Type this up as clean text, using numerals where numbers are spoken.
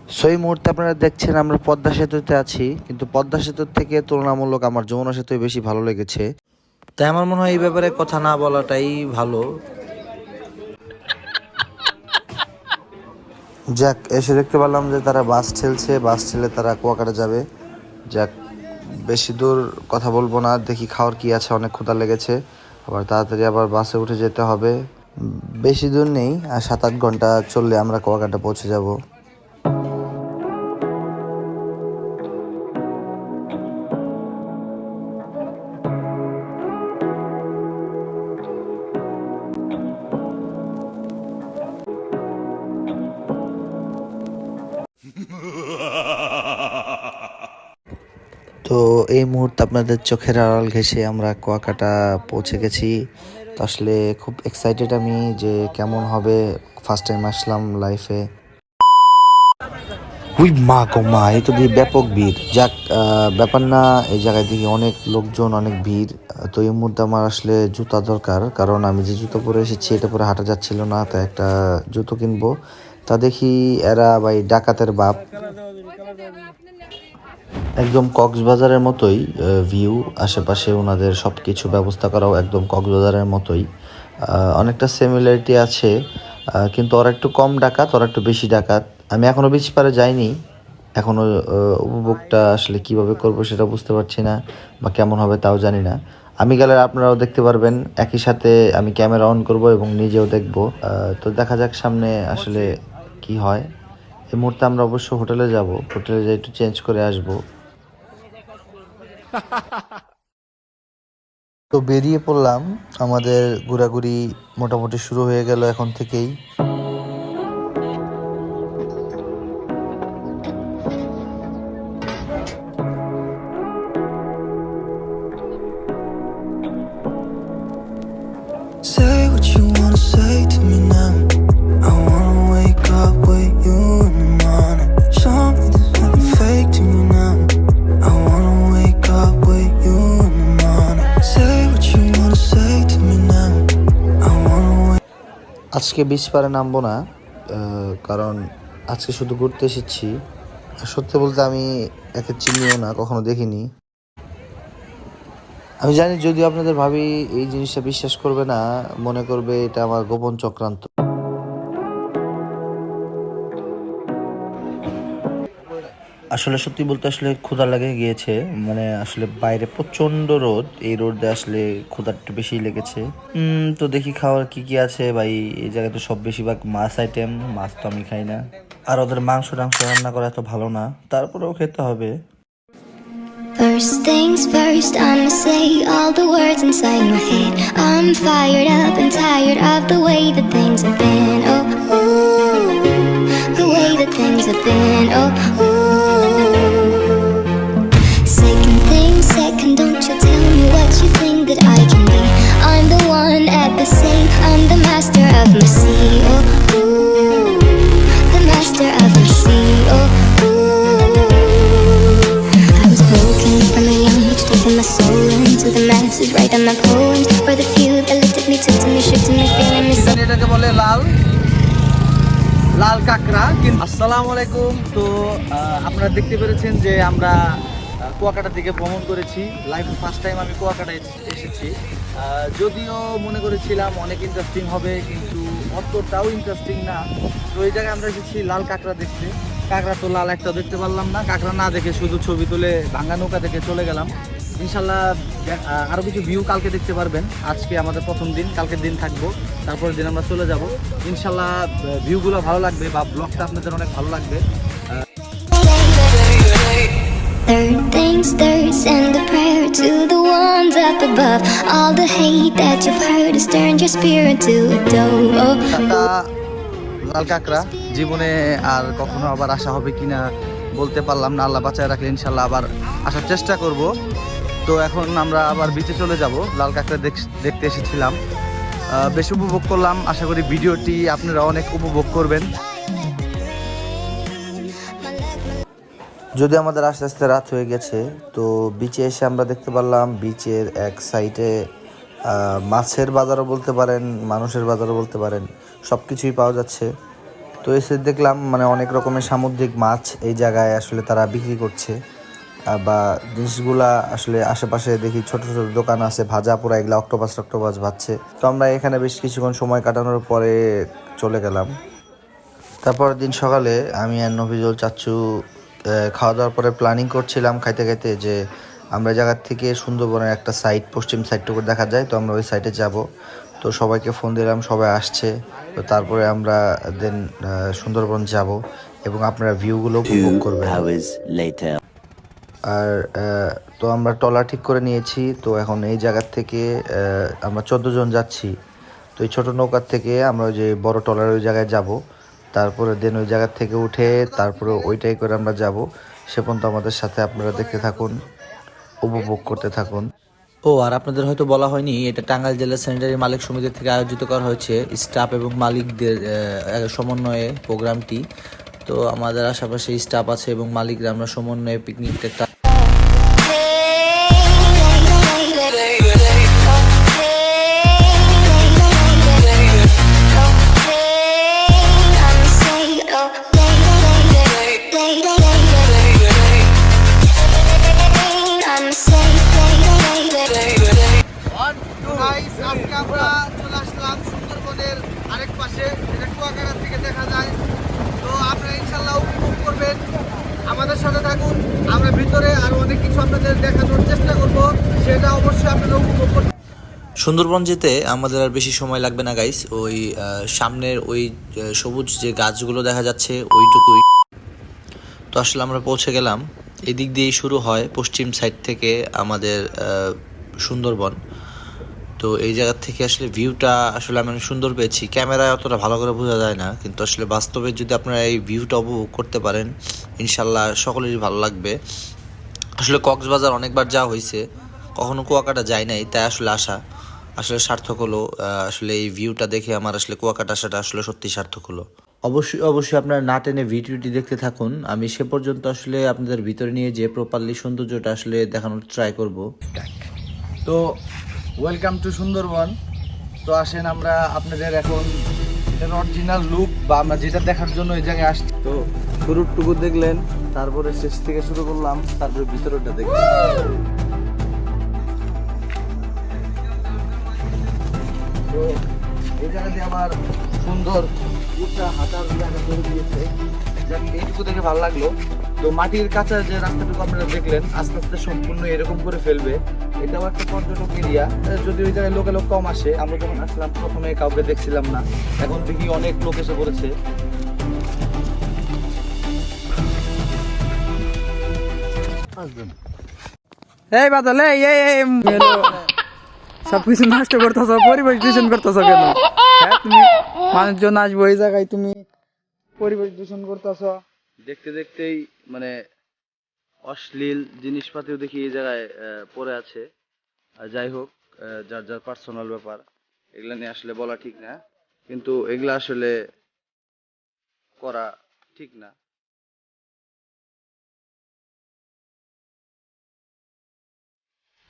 So এই মুহূর্তে আপনারা দেখছেন আমরা পদ্মা সেতুতে আছি, কিন্তু পদ্মা সেতুর থেকে তুলনামূলক আমার যমুনা সেতুই বেশি ভালো লেগেছে। তাই আমার মনে হয় এই ব্যাপারে কথা না বলাটাই ভালো। যাক, এসে দেখতে পারলাম যে তারা বাস ঠেলছে, বাস ঠেলে তারা কুয়াকাটা যাবে। যাক, বেশি দূর কথা বলবো না, দেখি খাওয়ার কি আছে, অনেক ক্ষুধা লেগেছে। আবার তাড়াতাড়ি আবার বাসে উঠে যেতে হবে। বেশি দূর নেই, আর 7-8 ঘন্টা চললে আমরা কুয়াকাটা পৌঁছে যাব। তো এই মুহূর্তে আপনাদের চোখের আড়াল ঘেঁষে আমরা কুয়াকাটা পৌঁছে গেছি। তো আসলে খুব এক্সাইটেড আমি যে কেমন হবে। ফার্স্ট টাইম আসলাম লাইফে। উই মা গো মা, এই তো দিয়ে ব্যাপক ভিড়। যাক, ব্যাপার না, এই জায়গায় দেখি অনেক লোকজন, অনেক ভিড়। তো এই মুহূর্তে আমার আসলে জুতা দরকার, কারণ আমি যে জুতো পরে এসেছি এটা পরে হাঁটা যাচ্ছিল না, তাই একটা জুতো কিনবো। তা দেখি এরা ভাই ডাকাতের বাপ, একদম কক্সবাজারের মতোই ভিউ, আশেপাশে ওনাদের সব কিছু ব্যবস্থা করাও একদম কক্সবাজারের মতোই। অনেকটা সিমিলারিটি আছে, কিন্তু ওরা একটু কম ডাকাত, ওরা একটু বেশি ডাকাত। আমি এখনও বিচ পারে যাইনি, এখনও উপভোগটা আসলে কিভাবে করব সেটা বুঝতে পারছি না, বা কেমন হবে তাও জানি না। আমি গেলে আপনারাও দেখতে পারবেন, একই সাথে আমি ক্যামেরা অন করব এবং নিজেও দেখব। তো দেখা যাক সামনে আসলে কি হয়। এই মুহূর্তে আমরা অবশ্য হোটেলে যাব, হোটেলে যাই একটু চেঞ্জ করে আসব। তো বেরিয়ে পড়লাম, আমাদের ঘোরাঘুরি মোটামুটি শুরু হয়ে গেল এখন থেকেই। Say what you wanna say to me now. I wanna wake up with you in the morning. Show me there's nothing fake to me now. I wanna wake up with you in the morning. Say what you wanna say to me now. I wanna wake. আজকে beach পারে নামবো না, কারণ আজকে শুধু ঘুরতে এসেছি। আর সত্যি বলতে আমি একে চিনিও না, কখনো দেখিনি। আমি জানি যদিও আপনাদের ভাবি এই জিনিসটা বিশ্বাস করবে না, মনে করবে এটা আমার গোপন চক্রান্ত। আসলে সত্যি বলতে আসলে ক্ষুধা লেগে গিয়েছে, মানে আসলে বাইরে প্রচন্ড রোদ, এই রোদে আসলে ক্ষুধা একটু বেশি লেগেছে। তো দেখি খাওয়ার কি কি আছে ভাই। এই জায়গায় তো সব বেশিরভাগ মাছ আইটেম, মাছ তো আমি খাই না, আর ওদের মাংস টাংস রান্না করা এত ভালো না, তারপরেও খেতে হবে। First things first, I'ma say all the words inside my head. I'm fired up and tired of the way that things have been. Oh, ooh, the way that things have been. Oh, ooh. Second thing second, don't you tell me what you think that I can be. I'm the one at the sail, I'm the master of my sea. Oh, ooh, the master of my sea. Oh, broken from a young age, taking my soul into the masses, writing my poems for the few that looked at me, took to me, shook to me, feeling me so. এটাকে বলে লাল লাল কাঁকড়া। কিন্তু আসসালামু আলাইকুম। তো আপনারা দেখতে পেরেছেন যে আমরা কুয়াকাটার দিকে ভ্রমণ করেছি। লাইফে ফার্স্ট টাইম আমি কুয়াকাটায় এসেছি। যদিও মনে করেছিলাম অনেক ইন্টারেস্টিং হবে, কিন্তু অতটাও ইন্টারেস্টিং না। তো এই জায়গায় আমরা এসেছি লাল কাঁকড়া দেখতে। কাঁকড়া তো লাল একটা দেখতে পারলাম না, কাঁকড়া না দেখে শুধু ছবি তুলে ভাঙ্গা নৌকা দেখে চলে গেলাম। ইনশাল্লাহ আরও কিছু ভিউ কালকে দেখতে পারবেন। আজকে আমাদের প্রথম দিন, কালকের দিন থাকবো, তারপরের দিন আমরা চলে যাব। ইনশাল্লাহ ভিউগুলো ভালো লাগবে বা ব্লগটা আপনাদের অনেক ভালো লাগবে। Third things third, send a prayer to the ones up above. All the hate that you've heard has turned your spirit to a dove. Oh, লাল কাঁকড়া জীবনে আর কখনো আবার আসা হবে কিনা বলতে পারলাম না, আল্লাহ বাঁচায় রাখলে ইনশাল্লাহ আবার আসার চেষ্টা করব। তো এখন আমরা আবার বিচে চলে যাব। লাল কাঁকড়া দেখতে এসেছিলাম, বেশ উপভোগ করলাম। আশা করি ভিডিওটি আপনারা অনেক উপভোগ করবেন। যদি আমাদের আস্তে আস্তে রাত হয়ে গেছে, তো বিচে এসে আমরা দেখতে পারলাম বিচের এক সাইডে মাছের বাজারও বলতে পারেন, মানুষের বাজারও বলতে পারেন, সব কিছুই পাওয়া যাচ্ছে। তো এসে দেখলাম মানে অনেক রকমের সামুদ্রিক মাছ এই জায়গায় আসলে তারা বিক্রি করছে, বা জিনিসগুলা আসলে আশেপাশে দেখি ছোট ছোট দোকান আছে ভাজা পোড়া, এগুলা অক্টোপাস টক্টোপাস ভাজছে। তো আমরা এখানে বেশ কিছুক্ষণ সময় কাটানোর পরে চলে গেলাম। তারপরের দিন সকালে আমি আর নফিজুল চাচ্চু খাওয়া দাওয়ার পরে প্ল্যানিং করছিলাম খাইতে খাইতে যে আমরা জায়গার থেকে সুন্দরবনের একটা সাইড, পশ্চিম সাইডটুকু দেখা যায়, তো আমরা ওই সাইডে যাব। তো সবাইকে ফোন দিলাম, সবাই আসছে। তো তারপরে আমরা দেন সুন্দরবন যাব এবং আপনারা ভিউগুলো উপভোগ করবেন। আর তো আমরা ট্রলার ঠিক করে নিয়েছি। তো এখন এই জায়গার থেকে আমরা 14 জন যাচ্ছি। তো এই ছোটো নৌকার থেকে আমরা ওই যে বড় ট্রলার ওই জায়গায় যাব, তারপরে দেন ওই জায়গার থেকে উঠে তারপরে ওইটাই করে আমরা যাব। সে পর্যন্ত আমাদের সাথে আপনারা দেখতে থাকুন, উপভোগ করতে থাকুন। ও আর আপনাদের হয়তো বলা হয়নি, এটা টাঙ্গাইল জেলা স্যানিটারি মালিক সমিতি থেকে আয়োজিত করা হয়েছে স্টাফ এবং মালিকদের সমন্বয়ে প্রোগ্রামটি। তো আমাদের আশেপাশে স্টাফ আছে এবং মালিকরা আমরা সমন্বয়ে পিকনিকটা একটা আজকে আমরা চলে আসলাম সুন্দরবনের আরেক পাশে, এটা কুয়াকাটার থেকে দেখা যায়। তো আপনারা ইনশাল্লাহ উপভোগ করবেন, আমাদের সাথে থাকুন। আমরা ভিতরে আরো অনেক কিছু আপনাদের দেখানোর চেষ্টা করব, সেটা অবশ্যই আপনারা উপভোগ করবেন। সুন্দরবন যেতে আমাদের আর বেশি সময় লাগবে না গাইস, ওই সামনের ওই সবুজ যে গাছগুলো দেখা যাচ্ছে ওইটুকুই। তো আসলে আমরা পৌঁছে গেলাম, এদিক দিয়েই শুরু হয় পশ্চিম সাইড থেকে আমাদের সুন্দরবন। তো এই জায়গা থেকে আসলে ভিউটা আসলে আমি অনেক সুন্দর পেয়েছি, ক্যামেরায় অতটা ভালো করে বোঝা যায় না, কিন্তু আসলে বাস্তবে যদি আপনারা এই ভিউটা উপভোগ করতে পারেন ইনশাল্লাহ সকলেরই ভালো লাগবে। আসলে কক্সবাজার অনেকবার যাওয়া হয়েছে, কখনো কুয়াকাটা যায় নাই, তাই আসলে আসা আসলে সার্থক হলো। আসলে এই ভিউটা দেখে আমার আসলে কুয়াকাটা আসাটা আসলে সত্যি সার্থক হলো। অবশ্যই অবশ্যই আপনারা না টেনে ভিডিওটি দেখতে থাকুন, আমি সে পর্যন্ত আসলে আপনাদের ভিতরে নিয়ে যে প্রপারলি সৌন্দর্যটা আসলে দেখানোর ট্রাই করব। তো ওয়েলকাম টু সুন্দরবন। তো আসেন আমরা আপনাদের এখন এটার অরিজিনাল লুক বা আমরা যেটা দেখার জন্য এই জায়গায় আসছি। তো শুরুটুকু দেখলেন, তারপরে শেষ থেকে শুরু করলাম, তারপরে ভিতরটা দেখলেন। তো এই জায়গাতে আবার সুন্দর উঁচা হাঁটার জায়গা করে দিয়েছে, যাক এইটুকু দেখে ভালো লাগলো। তো মাটির কাঁচা যে রাস্তাটুকু আপনারা দেখলেন আস্তে আস্তে সম্পূর্ণ এরকম করে ফেলবে। এটাও একটা পর্যটক এরিয়া, যদি ওই জায়গায় লোক কম আসে। আমরা যখন আসলাম প্রথমে কাউকে দেখছিলাম না, এখন দেখি অনেক লোক এসে পড়েছে। এই বাদল এই এই এই মেলো সবকিছু নষ্ট করতেছ, পরিবেশ দূষণ করতেছ কেন? হ্যাঁ, তুমি মানুষজন আসবো এই জায়গায়, তুমি পরিবেশ দূষণ করতেছ। দেখতে দেখতেই মানে অশ্লীল জিনিসপাতিও দেখি এই জায়গায় পড়ে আছে। যাই হোক, যার যার পার্সোনাল ব্যাপার, এগুলা নিয়ে আসলে বলা ঠিক না, কিন্তু এগুলা আসলে করা ঠিক না।